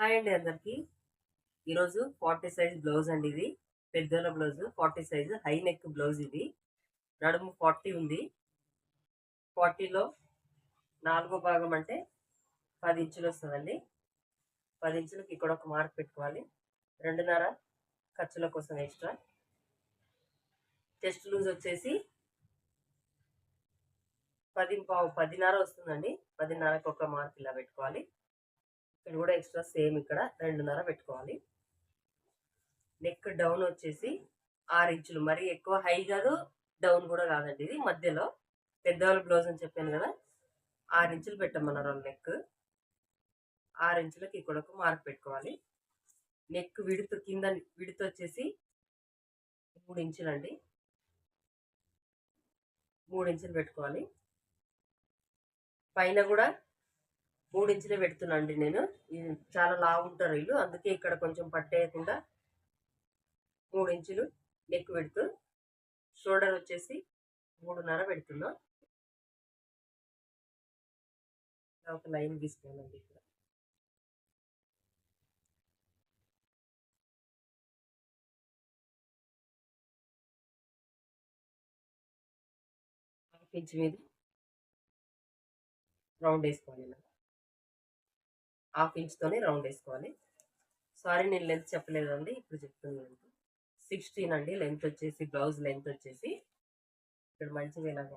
Hi అండి అందరికి. ఈరోజు 40 సైజ్ బ్లౌజ్ అండి. ఇది పెద్దల blouse 40 size high neck blouse. ఇది నడుము 40 ఉంది. 40లో నాలుగో భాగం అంటే 10 ఇంచులు వస్తుందండి. 10 ఇంచులకి ఇక్కడ ఒక మార్క్ పెట్టుకోవాలి. 2.5 ఖర్చుల కోసం ఎక్స్ట్రా. చెస్ట్ లూజ్ వచ్చేసి 10.5 వస్తుందండి. 10.5కి ఒక మార్క్ ఇలా పెట్టుకోవాలి. ఇక్కడ కూడా ఎక్స్ట్రా సేమ్ ఇక్కడ 2.5 పెట్టుకోవాలి. నెక్ డౌన్ వచ్చేసి 6 ఇంచులు. మరీ ఎక్కువ హై కాదు, డౌన్ కూడా కాదండి. ఇది మధ్యలో పెద్దవాళ్ళ బ్లౌజ్ అని చెప్పాను కదా, 6 ఇంచులు పెట్టమన్నారు నెక్. 6 ఇంచులకి ఇక్కడ ఒక మార్క్ పెట్టుకోవాలి. నెక్ విడుతు కింద విడుతు వచ్చేసి 3 ఇంచులు అండి. 3 ఇంచులు పెట్టుకోవాలి. పైన కూడా 3 ఇంచులే పెడుతున్నా అండి నేను. ఇది చాలా లావు ఉంటారు వీళ్ళు, అందుకే ఇక్కడ కొంచెం పట్టేయకుండా 3 ఇంచులు నెక్ పెడుతూ, షోల్డర్ వచ్చేసి 3.5 పెడుతున్నా. ఒక లైన్ తీసుకోవాలండి. ఇక్కడ హాఫ్ ఇంచ్ మీద రౌండ్ వేసుకోవాలి. ఇలా హాఫ్ ఇంచ్తోనే రౌండ్ వేసుకోవాలి. సారీ, నేను లెంత్ చెప్పలేదండి, ఇప్పుడు చెప్తున్నాను. 16 అండి లెంత్ వచ్చేసి, బ్లౌజ్ లెంత్ వచ్చేసి. ఇక్కడ మంచిగా ఇలాగ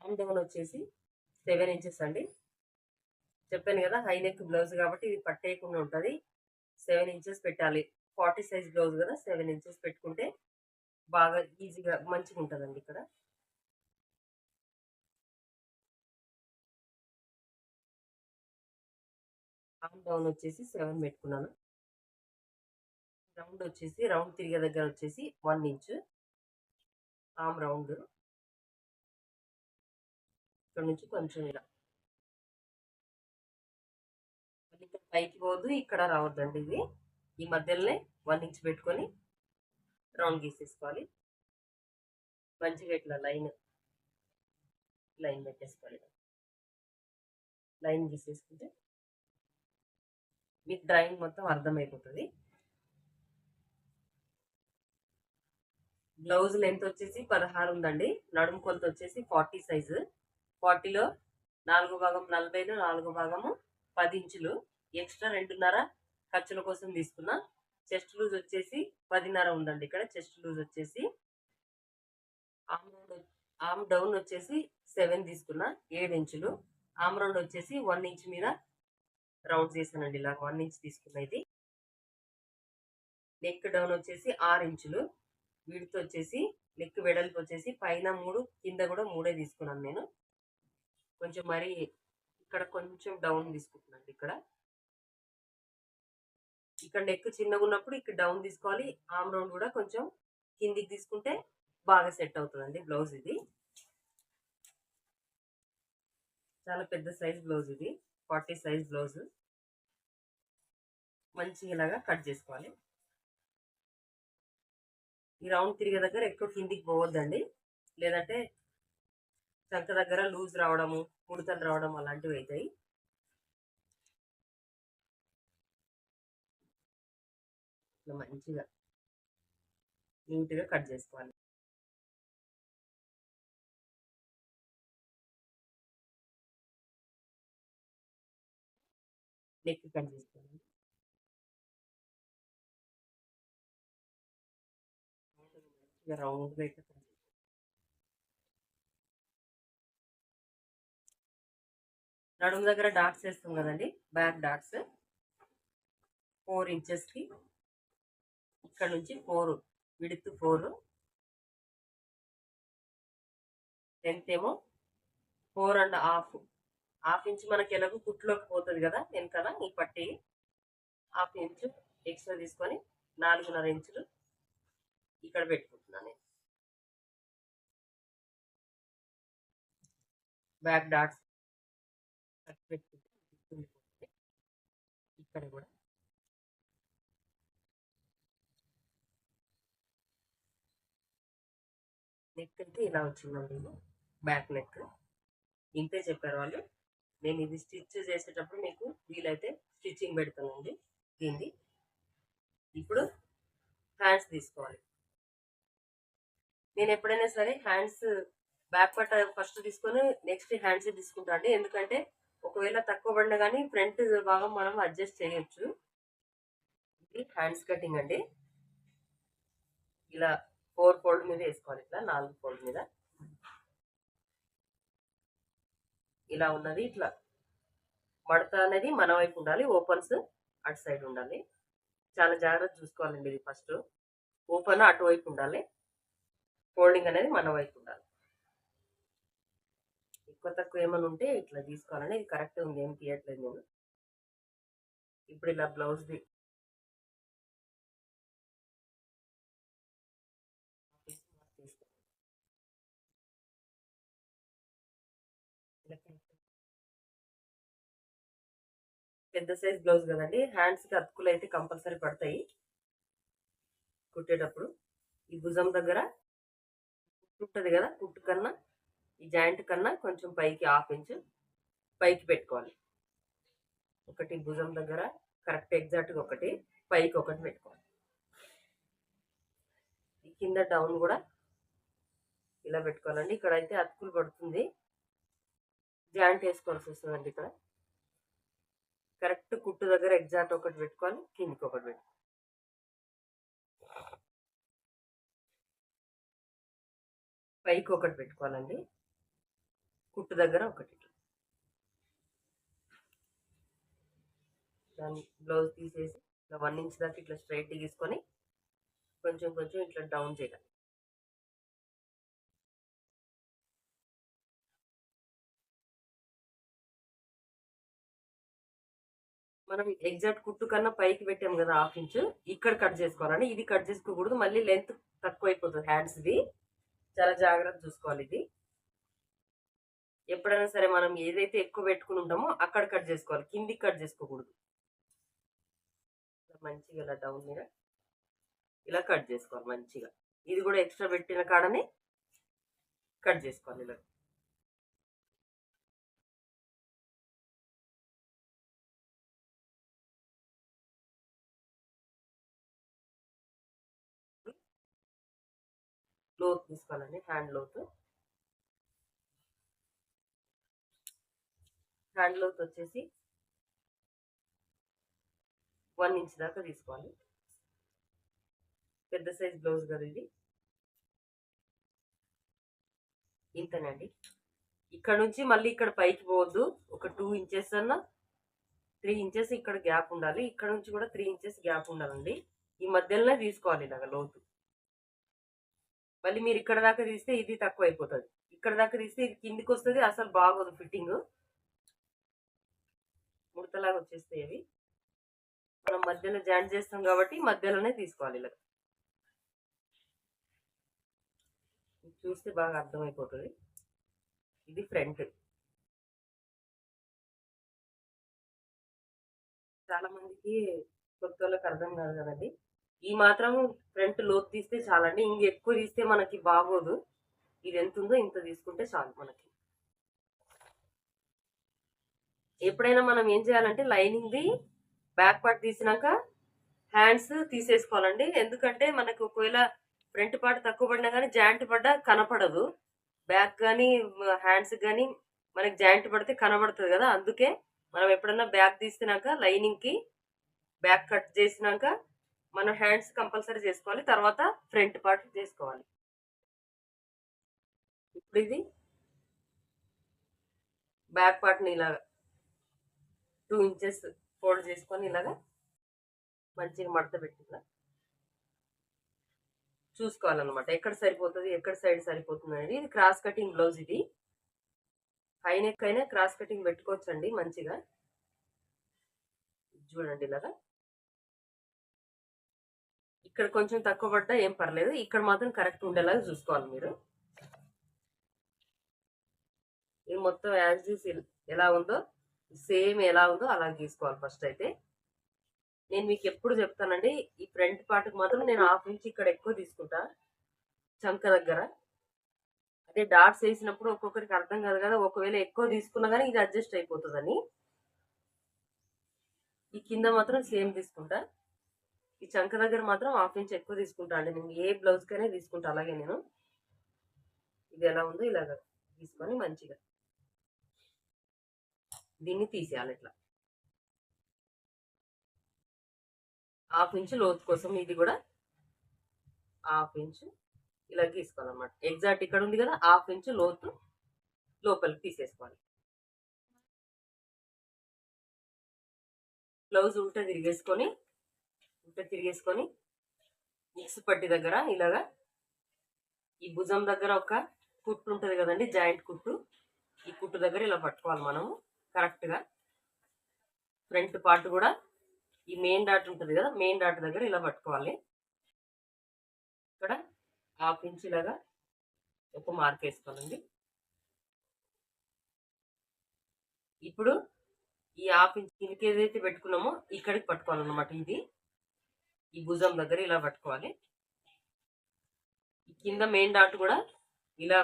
ఆర్మ్ డౌన్ వచ్చేసి 7 ఇంచెస్ అండి. చెప్పాను కదా హై నెక్ బ్లౌజ్ కాబట్టి ఇది పట్టేయకుండా ఉంటుంది. 7 ఇంచెస్ పెట్టాలి. 40 సైజ్ బ్లౌజ్ కదా, 7 ఇంచెస్ పెట్టుకుంటే బాగా ఈజీగా మంచిగా ఉంటుందండి. ఇక్కడ ఆర్మ్ డౌన్ వచ్చేసి 7 పెట్టుకున్నాను. రౌండ్ వచ్చేసి, రౌండ్ తిరిగే దగ్గర వచ్చేసి 1 ఇంచ్ ఆర్మ్ రౌండ్. ఇక్కడ నుంచి కొంచెం ఇలా ఇక్కడ పైకి పోదు, ఇక్కడ రావద్దండి. ఇది ఈ మధ్యలోనే 1 ఇంచ్ పెట్టుకొని రౌండ్ గీసేసుకోవాలి. మంచిగా ఇట్లా లైన్ పెట్టేసుకోవాలి. లైన్ గీసేసుకుంటే మీకు డ్రాయింగ్ మొత్తం అర్థమైపోతుంది. బ్లౌజ్ లెంత్ వచ్చేసి 16 ఉందండి. నడుము కొలత వచ్చేసి 40 సైజు. 40లో 4 భాగం 40లో 4 భాగము 10 ఇంచులు. ఎక్స్ట్రా 2.5 ఖర్చుల కోసం తీసుకున్నా. చెస్ట్ లూజ్ వచ్చేసి 10.5 ఉందండి. ఇక్కడ చెస్ట్ లూజ్ వచ్చేసి ఆర్మ్ డౌన్ వచ్చేసి 7 తీసుకున్నా, 7 ఇంచులు. ఆర్మ్ రౌండ్ వచ్చేసి 1 ఇంచ్ మీద రౌండ్ చేశానండి. ఇలా 1 ఇంచ్ తీసుకున్నా. ఇది నెక్ డౌన్ వచ్చేసి 6 ఇంచులు. విడ్త్ వచ్చేసి, నెక్ వెడల్పు వచ్చేసి పైన 3, కింద కూడా 3 తీసుకున్నాను నేను. కొంచెం మరి ఇక్కడ కొంచెం డౌన్ తీసుకుంటున్నాను. ఇక్కడ నెక్ చిన్నగా ఉన్నప్పుడు ఇక్కడ డౌన్ తీసుకోవాలి. ఆర్మ్ రౌండ్ కూడా కొంచెం కిందికి తీసుకుంటే బాగా సెట్ అవుతుందండి బ్లౌజ్. ఇది చాలా పెద్ద సైజ్ బ్లౌజ్. ఇది 40 సైజ్ బ్లౌజ్. మంచిగా ఇలాగా కట్ చేసుకోవాలి. ఈ రౌండ్ తిరిగే దగ్గర ఎక్కువ కిందికి పోవద్దండి, లేదంటే చంక దగ్గర లూజ్ రావడము, ముడతలు రావడం అలాంటివి అవుతాయి. ఇట్లా మంచిగా నీట్గా కట్ చేసుకోవాలి. నెక్ కట్ చేసుకోవాలి. రౌండ్గా అయితే నడుము దగ్గర డాట్స్ వేస్తాం కదండి, బ్యాక్ డాట్స్ 4 ఇంచెస్కి. ఇక్కడ నుంచి 4 విడ్త్ 4, లెంత్ ఏమో 4.5. హాఫ్ ఇంచ్ మనకి ఎలాగో కుట్లోకి పోతుంది కదా వెనకాల, ఈ పట్టి హాఫ్ ఇంచ్ ఎక్స్ట్రా తీసుకొని 4.5 ఇంచులు ఇక్కడ పెట్టుకుంటున్నాను నేను. బ్యాక్ డాట్స్ పెట్టుకుంటే ఇక్కడ కూడా నెక్ అయితే ఇలా వచ్చిందండి, ఇది బ్యాక్ నెక్. ఇంతే చెప్పారు వాళ్ళు. నేను ఇది స్టిచ్ చేసేటప్పుడు మీకు వీలైతే స్టిచ్చింగ్ పెడతానండి దీన్ని. ఇప్పుడు హ్యాండ్స్ తీసుకోవాలి. నేను ఎప్పుడైనా సరే హ్యాండ్స్ బ్యాక్ పట్ట ఫస్ట్ తీసుకొని నెక్స్ట్ హ్యాండ్స్ తీసుకుంటా అండి. ఎందుకంటే ఒకవేళ తక్కువ పడినా కానీ ఫ్రంట్ భాగం మనం అడ్జస్ట్ చేయొచ్చు. ఇది హ్యాండ్స్ కటింగ్ అండి. ఇలా 4 ఫోల్డ్ మీద వేసుకోవాలి, ఇట్లా 4 ఫోల్డ్ మీద. ఇలా ఉన్నది ఇట్లా మడత అనేది మన వైపు ఉండాలి, ఓపెన్స్ అటు సైడ్ ఉండాలి. చాలా జాగ్రత్త చూసుకోవాలండి. ఇది ఫస్ట్ ఓపెన్ అటువైపు ఉండాలి, ఫోల్డింగ్ అనేది మన వైపు ఉండాలి. ఎక్కువ తక్కువ ఏమైనా ఉంటే ఇట్లా తీసుకోవాలండి. ఇది కరెక్ట్ ఉంది, ఏం తీయట్లేదు నేను. ఇప్పుడు ఇలా బ్లౌజ్ది పెద్ద సైజ్ బ్లౌజ్ కదండి, హ్యాండ్స్కి అతుకులు అయితే కంపల్సరీ పడతాయి కుట్టేటప్పుడు. ఈ భుజం దగ్గర కుట్టు కదా, కుట్టు కన్నా ఈ జాయింట్ కన్నా కొంచెం పైకి 1/2 ఇంచ్ పైకి పెట్టుకోవాలి. ఒకటి భుజం దగ్గర కరెక్ట్ ఎగ్జాక్ట్గా ఒకటి, పైకి ఒకటి పెట్టుకోవాలి. ఈ కింద డౌన్ కూడా ఇలా పెట్టుకోవాలండి. ఇక్కడ అయితే అతుకులు పడుతుంది, జాయింట్ వేసుకోవాల్సి వస్తుందండి. ఇక్కడ కరెక్ట్ కుట్టు దగ్గర ఎగ్జాక్ట్ ఒకటి పెట్టుకోవాలి, కిందికి ఒకటి పెట్టుకోవాలి. పైకి ఒకటి పెట్టుకోవాలండి, కుట్టు దగ్గర ఒకటి. దాన్ని బ్లౌజ్ తీసేసి ఇట్లా 1 ఇంచ్ దాకా ఇట్లా స్ట్రైట్ తీసుకొని కొంచెం కొంచెం ఇట్లా డౌన్ చేయాలి. మనం ఎగ్జాక్ట్ కుట్టు కన్నా పైకి పెట్టాం కదా 1/2 ఇంచ్, ఇక్కడ కట్ చేసుకోవాలండి. ఇది కట్ చేసుకోకూడదు, మళ్ళీ లెంత్ తక్కువ అయిపోతుంది హ్యాండ్స్ది. చాలా జాగ్రత్త చూసుకోవాలి. ఇది ఎప్పుడైనా సరే మనం ఏదైతే ఎక్కువ పెట్టుకుని ఉంటామో అక్కడ కట్ చేసుకోవాలి, కిందికి కట్ చేసుకోకూడదు. మంచిగా ఇలా డౌన్ మీద ఇలా కట్ చేసుకోవాలి మంచిగా. ఇది కూడా ఎక్స్ట్రా పెట్టిన కాడనే కట్ చేసుకోవాలి ఇలా. లోతు తీసుకోవాలండి, హ్యాండ్ లోతు. హ్యాండ్ లోతు వచ్చేసి 1 ఇంచ్ దాకా తీసుకోవాలి. పెద్ద సైజ్ బ్లౌజ్ కదా ఇది, ఇంతనండి. ఇక్కడ నుంచి మళ్ళీ ఇక్కడ పైకి పోవద్దు, ఒక 2 ఇంచెస్ అన్న 3 ఇంచెస్ ఇక్కడ గ్యాప్ ఉండాలి. ఇక్కడ నుంచి కూడా 3 ఇంచెస్ గ్యాప్ ఉండాలండి. ఈ మధ్యలోనే తీసుకోవాలి ఇలాగ లోతు. మళ్ళీ మీరు ఇక్కడ దాకా తీస్తే ఇది తక్కువ అయిపోతుంది, ఇక్కడ దాకా తీస్తే ఇది కిందికి వస్తుంది, అసలు బాగోదు ఫిట్టింగ్, ముడతలాగా వచ్చేస్తాయి అవి. మనం మధ్యలో జాయింట్ చేస్తాం కాబట్టి మధ్యలోనే తీసుకోవాలి ఇలా. చూస్తే బాగా అర్థమైపోతుంది. ఇది ఫ్రంట్. చాలా మందికి కొత్త వాళ్ళకి అర్థం కాదు కదండి. ఈ మాత్రం ఫ్రంట్ లోతు తీస్తే చాలండి, ఇంక ఎక్కువ తీస్తే మనకి బాగోదు. ఇది ఎంత ఉందో ఇంత తీసుకుంటే చాలు మనకి. ఎప్పుడైనా మనం ఏం చేయాలంటే లైనింగ్ది బ్యాక్ పార్ట్ తీసినాక హ్యాండ్స్ తీసేసుకోవాలండి. ఎందుకంటే మనకు ఒకవేళ ఫ్రంట్ పార్ట్ తక్కువ పడినా కానీ జాయింట్ పడ్డా కనపడదు. బ్యాక్ కానీ హ్యాండ్స్ కానీ మనకి జాయింట్ పడితే కనబడుతుంది కదా. అందుకే మనం ఎప్పుడన్నా బ్యాక్ తీసినాక లైనింగ్కి బ్యాక్ కట్ చేసినాక మనం హ్యాండ్స్ కంపల్సరీ చేసుకోవాలి, తర్వాత ఫ్రంట్ పార్ట్ చేసుకోవాలి. ఇప్పుడు ఇది బ్యాక్ పార్ట్ని ఇలాగా 2 ఇంచెస్ ఫోల్డ్ చేసుకొని ఇలాగా మంచిగా మడత పెట్టిందా చూసుకోవాలన్నమాట, ఎక్కడ సరిపోతుంది ఎక్కడ సైడ్ సరిపోతుంది అనేది. ఇది క్రాస్ కటింగ్ బ్లౌజ్. ఇది హై నెక్ అయినా క్రాస్ కటింగ్ పెట్టుకోవచ్చండి మంచిగా. చూడండి ఇలాగా, ఇక్కడ కొంచెం తక్కువ పడ్డా ఏం పర్లేదు, ఇక్కడ మాత్రం కరెక్ట్ ఉండేలాగా చూసుకోవాలి మీరు. ఇది మొత్తం యాజ్ యూస్ ఎలా ఉందో సేమ్ ఎలా ఉందో అలా గీసుకోవాలి ఫస్ట్ అయితే. నేను మీకు ఎప్పుడు చెప్తానండి, ఈ ఫ్రంట్ పార్ట్కి మాత్రం నేను 1/2 ఇంచ్ ఇక్కడ ఎక్కువ తీసుకుంటా చంక దగ్గర. అదే డాట్స్ వేసినప్పుడు ఒక్కొక్కరికి అర్థం కాదు కదా, ఒకవేళ ఎక్కువ తీసుకున్నా కానీ ఇది అడ్జస్ట్ అయిపోతుందని. ఈ కింద మాత్రం సేమ్ తీసుకుంటా. ఈ చంక దగ్గర మాత్రం 1/2 ఇంచ్ ఎక్కువ తీసుకుంటా అండి. నేను ఏ బ్లౌజ్కైనా తీసుకుంటా అలాగే. నేను ఇది ఎలా ఉందో ఇలాగ తీసుకొని మంచిగా దీన్ని తీసేయాలి. ఇట్లా 1/2 ఇంచ్ లోతు కోసం ఇది కూడా 1/2 ఇంచ్ ఇలా తీసుకోవాలన్నమాట. ఎగ్జాక్ట్ ఇక్కడ ఉంది కదా, 1/2 ఇంచ్ లోతు లోపలికి తీసేసుకోవాలి. బ్లౌజ్ ఉల్టా తిరిగేసుకొని మిక్స్ పట్టి దగ్గర ఇలాగా ఈ భుజం దగ్గర ఒక కుట్టు ఉంటుంది కదండి, జాయింట్ కుట్టు. ఈ కుట్టు దగ్గర ఇలా పట్టుకోవాలి మనము కరెక్ట్గా. ఫ్రంట్ పార్ట్ కూడా ఈ మెయిన్ డాట్ ఉంటుంది కదా, మెయిన్ డాట్ దగ్గర ఇలా పట్టుకోవాలి. ఇక్కడ 1/2 ఇంచ్ ఇలాగా ఒక మార్క్ వేసుకోవాలండి. ఇప్పుడు ఈ 1/2 ఇంచ్ కిందకి ఏదైతే పెట్టుకున్నామో ఇక్కడికి పట్టుకోవాలన్నమాట. ఇది ఈ భుజం దగ్గర ఇలా పట్టుకోవాలి. కింద మెయిన్ డాట్ కూడా ఇలా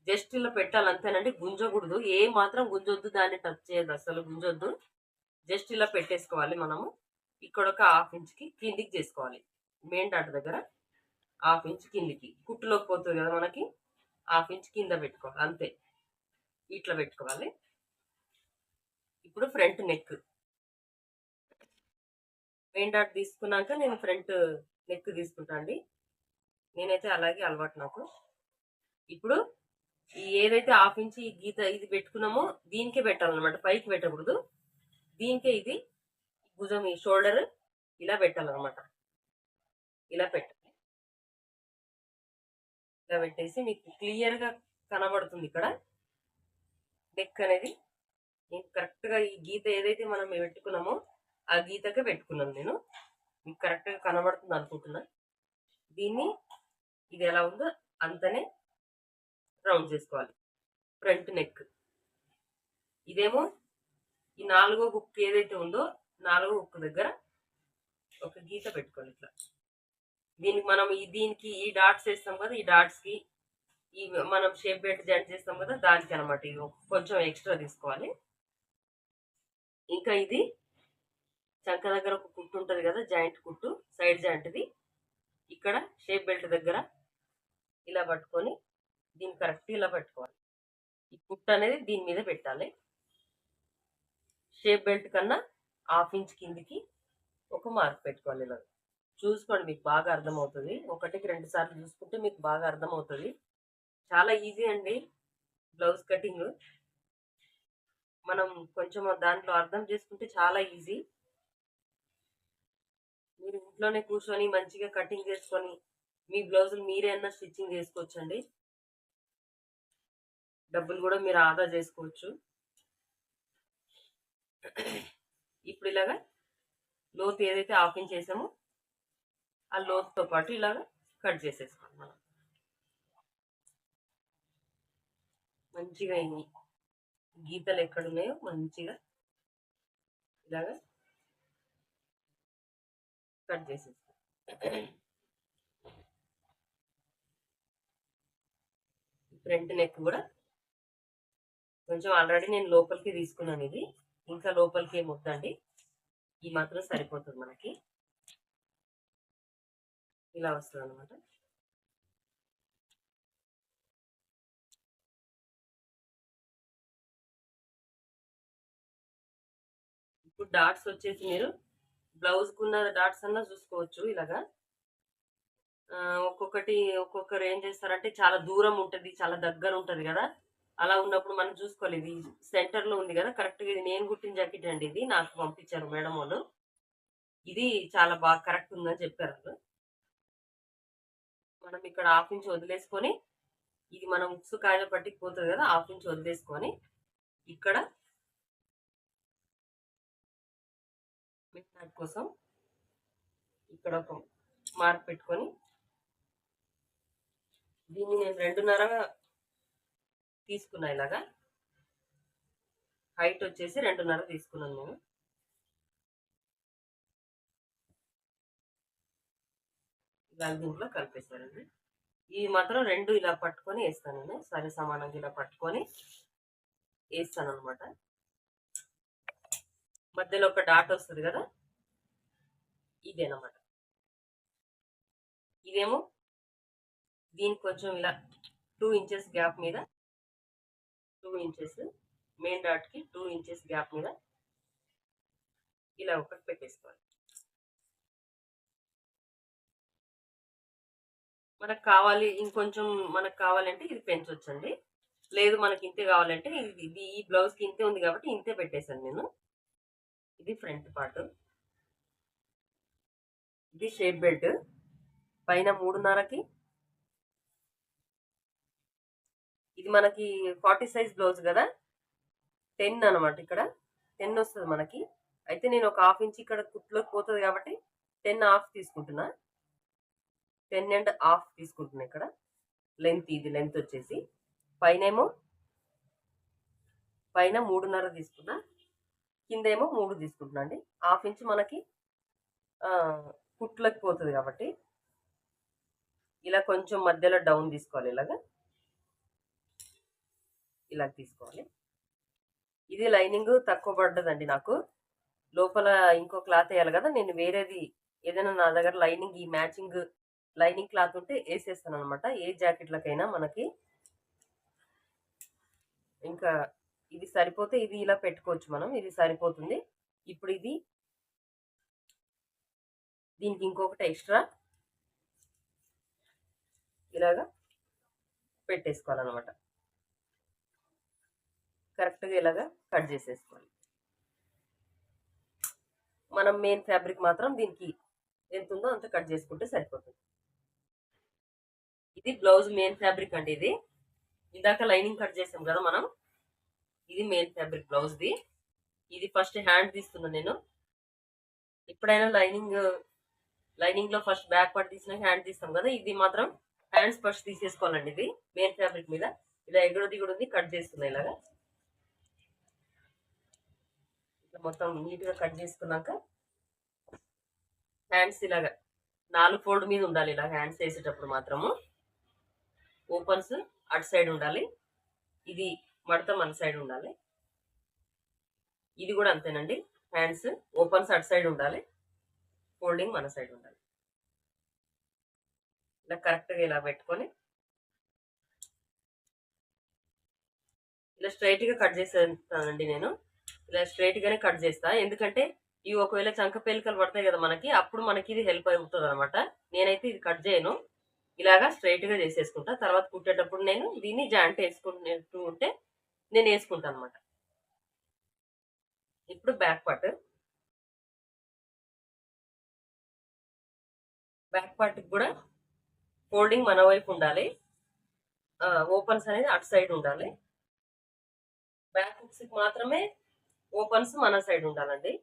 జస్ట్ ఇలా పెట్టాలి అంతేనండి, గుంజకూడదు. ఏ మాత్రం గుంజొద్దు, దాన్ని టచ్ చేయదు, అసలు గుంజొద్దు. జస్ట్ ఇలా పెట్టేసుకోవాలి మనము. ఇక్కడ ఒక 1/2 ఇంచ్కి కిందికి చేసుకోవాలి. మెయిన్ డాట్ దగ్గర 1/2 ఇంచ్ కిందికి కుట్టులోకి పోతుంది కదా మనకి, 1/2 ఇంచ్ కింద పెట్టుకోవాలి అంతే. ఇట్లా పెట్టుకోవాలి. ఇప్పుడు ఫ్రంట్ నెక్ మెయిన్ డాట్ తీసుకున్నాక నేను ఫ్రంట్ నెక్ తీసుకుంటా అండి. నేనైతే అలాగే అలవాటు నాకు. ఇప్పుడు ఏదైతే 1/2 ఇంచ్ ఈ గీత ఇది పెట్టుకున్నామో దీనికే పెట్టాలన్నమాట, పైకి పెట్టకూడదు. దీనికే ఇది భుజం ఈ షోల్డర్ ఇలా పెట్టాలన్నమాట. ఇలా పెట్టాలి. ఇలా పెట్టేసి మీకు క్లియర్గా కనబడుతుంది ఇక్కడ నెక్ అనేది. నేను కరెక్ట్గా ఈ గీత ఏదైతే మనం పెట్టుకున్నామో ఆ గీతకే పెట్టుకున్నాను నేను. మీకు కరెక్ట్గా కనబడుతుంది అనుకుంటున్నా. దీన్ని ఇది ఎలా ఉందో అంతనే రౌండ్ చేసుకోవాలి. ఫ్రంట్ నెక్ ఇదేమో ఈ 4వ హుక్ ఏదైతే ఉందో 4వ హుక్ దగ్గర ఒక గీత పెట్టుకోవాలి ఇట్లా. దీనికి మనం దీనికి ఈ డాట్స్ వేస్తాం కదా, ఈ డాట్స్కి ఈ మనం షేప్ బెల్ట్ జాయింట్ చేస్తాం కదా దానికి అనమాట. ఇది కొంచెం ఎక్స్ట్రా తీసుకోవాలి. ఇంకా ఇది చంక దగ్గర ఒక కుట్టు ఉంటుంది కదా, జాయింట్ కుట్టు, సైడ్ జాయింట్ది. ఇక్కడ షేప్ బెల్ట్ దగ్గర ఇలా పట్టుకొని దీన్ని కరెక్ట్ ఇలా పట్టుకోవాలి. ఈ కుట్టు అనేది దీని మీద పెట్టాలి. షేప్ బెల్ట్ కన్నా 1/2 ఇంచ్ కిందికి ఒక మార్క్ పెట్టుకోవాలి. ఇలా చూసుకోండి, మీకు బాగా అర్థమవుతుంది. 1కి 2 సార్లు చూసుకుంటే మీకు బాగా అర్థమవుతుంది. చాలా ఈజీ అండి బ్లౌజ్ కటింగ్. మనం కొంచెం దాంట్లో అర్థం చేసుకుంటే చాలా ఈజీ. మీరు ఇంట్లోనే కూర్చొని మంచిగా కటింగ్ చేసుకొని మీ బ్లౌజులు మీరే అన్న స్టిచ్చింగ్ చేసుకోవచ్చండి. డబ్బులు కూడా మీరు ఆదా చేసుకోవచ్చు. ఇప్పుడు ఇలాగా లోతు ఏదైతే 1/2 ఇంచ్ చేసామో ఆ లోతుతో పాటు ఇలాగా కట్ చేసేసుకోవాలి మనం. మంచిగా ఈ గీతలు ఎక్కడున్నాయో మంచిగా ఇలాగా కట్ చేసేసుకోవాలి. ఫ్రంట్ నెక్ కూడా కొంచెం ఆల్రెడీ నేను లోపలికి తీసుకున్నాను. ఇది ఇంకా లోపలికి ఏమి వద్దండి, ఈ మాత్రం సరిపోతుంది మనకి. ఇలా వస్తుంది అనమాట. ఇప్పుడు డాట్స్ వచ్చేసి మీరు బ్లౌజ్కున్న డాట్స్ అన్నా చూసుకోవచ్చు. ఇలాగా ఒక్కొక్కరు ఏం చేస్తారంటే చాలా దూరం ఉంటుంది, చాలా దగ్గర ఉంటుంది కదా, అలా ఉన్నప్పుడు మనం చూసుకోవాలి. ఇది సెంటర్లో ఉంది కదా కరెక్ట్గా. ఇది నేను కుట్టిన జాకెట్ అండి, ఇది నాకు పంపించారు మేడం వాళ్ళు. ఇది చాలా బాగా కరెక్ట్ ఉందని చెప్పారు వాళ్ళు. మనం ఇక్కడ 1/2 ఇంచ్ వదిలేసుకొని, ఇది మనం ఉక్సు కాజ పట్టికి పోతుంది కదా, 1/2 ఇంచ్ వదిలేసుకొని ఇక్కడ మిడ్ కోసం ఇక్కడ ఒక మార్క్ పెట్టుకొని దీన్ని నేను 2.5 తీసుకున్నా. ఇలాగా హైట్ వచ్చేసి 2.5 తీసుకున్నాను నేను. ఇలా దీంట్లో కలిపేశారండి. ఇవి మాత్రం రెండు ఇలా పట్టుకొని వేస్తాను నేను, సరి సమానంగా ఇలా పట్టుకొని వేస్తాను అనమాట. మధ్యలో ఒక డాట్ వస్తుంది కదా, ఇదేనమాట. ఇదేమో దీనికి కొంచెం ఇలా 2 ఇంచెస్ గ్యాప్ మీద, 2 ఇంచెస్ మెయిన్ డాట్కి 2 ఇంచెస్ గ్యాప్ మీద ఇలా ఒకటి పెట్టేసుకోవాలి. మనకు కావాలి ఇంకొంచెం, మనకు కావాలంటే ఇది పెంచొచ్చండి. లేదు మనకి ఇంతే కావాలంటే ఇది ఈ బ్లౌజ్కి ఇంతే ఉంది కాబట్టి ఇంతే పెట్టేశాను నేను. ఇది ఫ్రంట్ పార్ట్. ఇది షేప్ బెల్ట్ పైన 3.5కి. ఇది మనకి 40 సైజ్ బ్లౌజ్ కదా, 10 అనమాట. ఇక్కడ 10 వస్తుంది మనకి. అయితే నేను ఒక హాఫ్ ఇంచ్ ఇక్కడ కుట్లోకి పోతుంది కాబట్టి 10 హాఫ్ తీసుకుంటున్నా. 10 అండ్ హాఫ్ తీసుకుంటున్నా ఇక్కడ లెంత్. ఇది లెంత్ వచ్చేసి పైన 3.5 తీసుకున్నా, కిందేమో 3 తీసుకుంటున్నా అండి. హాఫ్ ఇంచ్ మనకి కుట్లోకి పోతుంది కాబట్టి ఇలా కొంచెం మధ్యలో డౌన్ తీసుకోవాలి. ఇలా తీసుకోవాలి. ఇది లైనింగ్ తక్కువ పడ్డదండి నాకు. లోపల ఇంకో క్లాత్ వేయాలి కదా, నేను వేరేది ఏదైనా నా దగ్గర లైనింగ్, ఈ మ్యాచింగ్ లైనింగ్ క్లాత్ ఉంటే వేసేస్తాను అనమాట. ఏ జాకెట్లకైనా మనకి. ఇంకా ఇది సరిపోతే ఇది ఇలా పెట్టుకోవచ్చు మనం, ఇది సరిపోతుంది. ఇప్పుడు ఇది దీనికి ఇంకొకటి ఎక్స్ట్రా ఇలాగా పెట్టేసుకోవాలన్నమాట. కరెక్ట్గా ఇలాగా కట్ చేసేసుకోవాలి. మనం మెయిన్ ఫ్యాబ్రిక్ మాత్రం దీనికి ఎంత ఉందో అంత కట్ చేసుకుంటే సరిపోతుంది. ఇది బ్లౌజ్ మెయిన్ ఫ్యాబ్రిక్ అండి. ఇది ఇందాక లైనింగ్ కట్ చేసాం కదా మనం, ఇది మెయిన్ ఫ్యాబ్రిక్ బ్లౌజ్ది. ఇది ఫస్ట్ హ్యాండ్ తీస్తున్నా నేను. ఎప్పుడైనా లైనింగ్ లో ఫస్ట్ బ్యాక్ పార్ట్ తీసిన హ్యాండ్ తీస్తాం కదా, ఇది మాత్రం హ్యాండ్స్ ఫస్ట్ తీసేసుకోవాలండి. ఇది మెయిన్ ఫ్యాబ్రిక్ మీద ఇలా ఎగుడు దిగుడు ఉంది, కట్ చేస్తున్నా ఇలాగా. ఇట్లా మొత్తం నీట్ గా కట్ చేసుకున్నాక హ్యాండ్స్ ఇలాగా 4 ఫోల్డ్ మీద ఉండాలి. ఇలా హ్యాండ్స్ వేసేటప్పుడు మాత్రము ఓపెన్స్ అటు సైడ్ ఉండాలి, ఇది మడత మన సైడ్ ఉండాలి. ఇది కూడా అంతేనండి, హ్యాండ్స్ ఓపెన్స్ అటు సైడ్ ఉండాలి, ఫోల్డింగ్ మన సైడ్ ఉండాలి. ఇలా కరెక్ట్గా ఇలా పెట్టుకొని ఇలా స్ట్రైట్ గా కట్ చేసేస్తానండి నేను. ఇలా స్ట్రైట్ గానే కట్ చేస్తా, ఎందుకంటే ఇవి ఒకవేళ చంక పేలికలు పడతాయి కదా మనకి, అప్పుడు మనకి ఇది హెల్ప్ అవుతుంది అనమాట. నేనైతే ఇది కట్ చేయను, ఇలాగా స్ట్రైట్ గా చేసేసుకుంటా. తర్వాత కుట్టేటప్పుడు నేను దీన్ని జాయింట్ వేసుకుంటూ ఉంటే నేను వేసుకుంటాను అనమాట. ఇప్పుడు బ్యాక్ పార్ట్ కూడా ఫోల్డింగ్ మన వైపు ఉండాలి, ఓపెన్స్ అనేది అటు సైడ్ ఉండాలి. బ్యాక్ హుక్స్ మాత్రమే ఓపెన్స్ మన సైడ్ ఉండాలండి.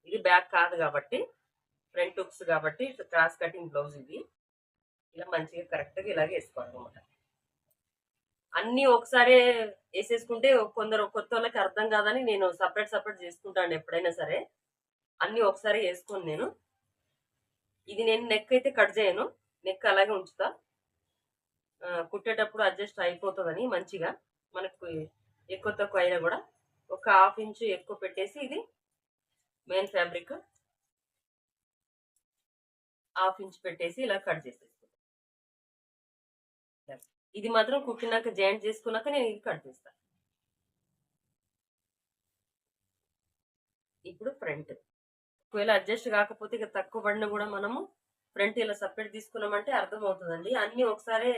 ఇది బ్యాక్ కాదు కాబట్టి, ఫ్రంట్ హుక్స్ కాబట్టి క్రాస్ కటింగ్ బ్లౌజ్ ఇది. ఇలా మంచిగా కరెక్ట్గా ఇలాగే వేసుకోవాలన్నమాట. అన్నీ ఒకసారి వేసేసుకుంటే కొందరు కొత్త వాళ్ళకి అర్థం కాదని నేను సపరేట్ చేసుకుంటాను ఎప్పుడైనా సరే. అన్నీ ఒకసారి వేసుకోను నేను. ఇది నేను నెక్ అయితే కట్ చేయను, నెక్ అలాగే ఉంచుతా. కుట్టేటప్పుడు అడ్జస్ట్ అయిపోతుందని మంచిగా, మనకు ఎక్కువ తక్కువ అయినా కూడా ఒక హాఫ్ ఇంచు ఎక్కువ పెట్టేసి ఇది మెయిన్ ఫ్యాబ్రిక్ హాఫ్ ఇంచ్ పెట్టేసి ఇలా కట్ చేసేసుకుంటాను. ఇది మాత్రం కుట్టినాక జాయింట్ చేసుకున్నాక నేను ఇది కట్ చేస్తాను. ఇప్పుడు ఫ్రంట్ ఒకవేళ అడ్జస్ట్ కాకపోతే ఇక తక్కువ పడినా కూడా మనము ఫ్రంట్ ఇలా సపరేట్ తీసుకున్నామంటే అర్థం అవుతుందండి. అన్నీ ఒకసారి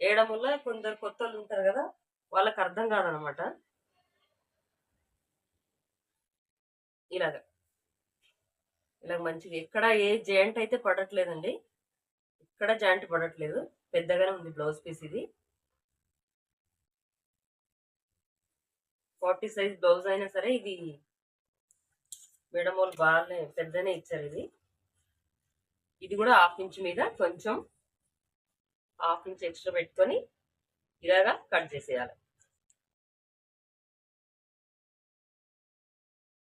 వేయడం వల్ల కొందరు కొత్త వాళ్ళు ఉంటారు కదా, వాళ్ళకి అర్థం కాదనమాట. ఇలాగ మంచిగా ఎక్కడ ఏ జాయింట్ అయితే పడట్లేదండి, ఇక్కడ జాయింట్ పడట్లేదు, పెద్దగానే ఉంది బ్లౌజ్ పీస్. ఇది 40 సైజ్ బ్లౌజ్ అయినా సరే ఇది మేడం వాళ్ళు బాగానే పెద్దనే ఇచ్చారు. ఇది కూడా హాఫ్ ఇంచ్ మీద కొంచెం హాఫ్ ఇంచ్ ఎక్స్ట్రా పెట్టుకొని ఇలాగా కట్ చేసేయాలి.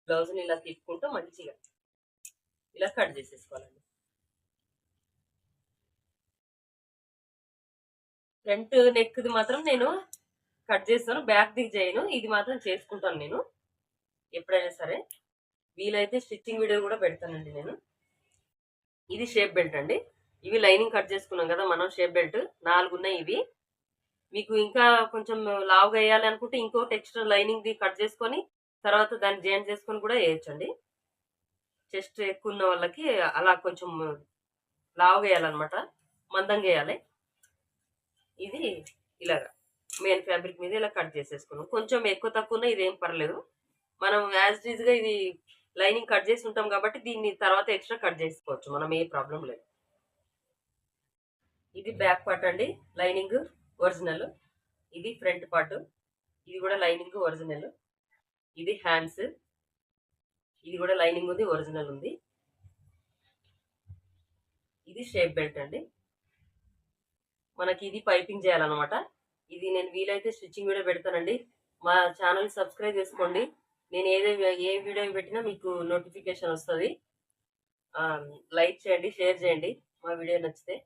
బ్లౌజ్ని ఇలా తిప్పుకుంటూ మంచిగా ఇలా కట్ చేసేసుకోవాలండి. ఫ్రంట్ నెక్ది మాత్రం నేను కట్ చేస్తాను, బ్యాక్ ది చేయను. ఇది మాత్రం చేసుకుంటాను నేను ఎప్పుడైనా సరే. వీలైతే స్టిచ్చింగ్ వీడియో కూడా పెడతానండి నేను. ఇది షేప్ బెల్ట్ అండి. ఇవి లైనింగ్ కట్ చేసుకున్నాం కదా మనం, షేప్ బెల్ట్ 4 ఉన్నాయి ఇవి. మీకు ఇంకా కొంచెం లావుగా వేయాలి అనుకుంటే ఇంకోటి ఎక్స్ట్రా లైనింగ్ ది కట్ చేసుకొని తర్వాత దాన్ని జాయిన్ చేసుకొని కూడా వేయొచ్చండి. చెస్ట్ ఎక్కువ ఉన్న వాళ్ళకి అలా కొంచెం లావుగా వేయాలన్నమాట, మందంగా వేయాలి. ఇది ఇలాగా మెయిన్ ఫ్యాబ్రిక్ మీద ఇలా కట్ చేసేసుకున్నాం. కొంచెం ఎక్కువ తక్కువ ఇదేం పర్లేదు, మనం యాజ్ ఈజ్ గా ఇది లైనింగ్ కట్ చేసి ఉంటాం కాబట్టి దీన్ని తర్వాత ఎక్స్ట్రా కట్ చేసుకోవచ్చు మనం, ఏ ప్రాబ్లం లేదు. ఇది బ్యాక్ పార్ట్ అండి, లైనింగ్ ఒరిజినల్. ఇది ఫ్రంట్ పార్ట్, ఇది కూడా లైనింగ్ ఒరిజినల్. ఇది హ్యాండ్స్, ఇది కూడా లైనింగ్ ఉంది, ఒరిజినల్ ఉంది. ఇది షేప్ బెల్ట్ అండి. మనకి ఇది పైపింగ్ చేయాలన్నమాట. ఇది నేను వీలైతే స్టిచ్చింగ్ వీడియో పెడతానండి. మా ఛానల్ సబ్స్క్రైబ్ చేసుకోండి. నేను ఏ వీడియో పెట్టినా మీకు నోటిఫికేషన్ వస్తుంది. లైక్ చేయండి, షేర్ చేయండి మా వీడియో నచ్చితే.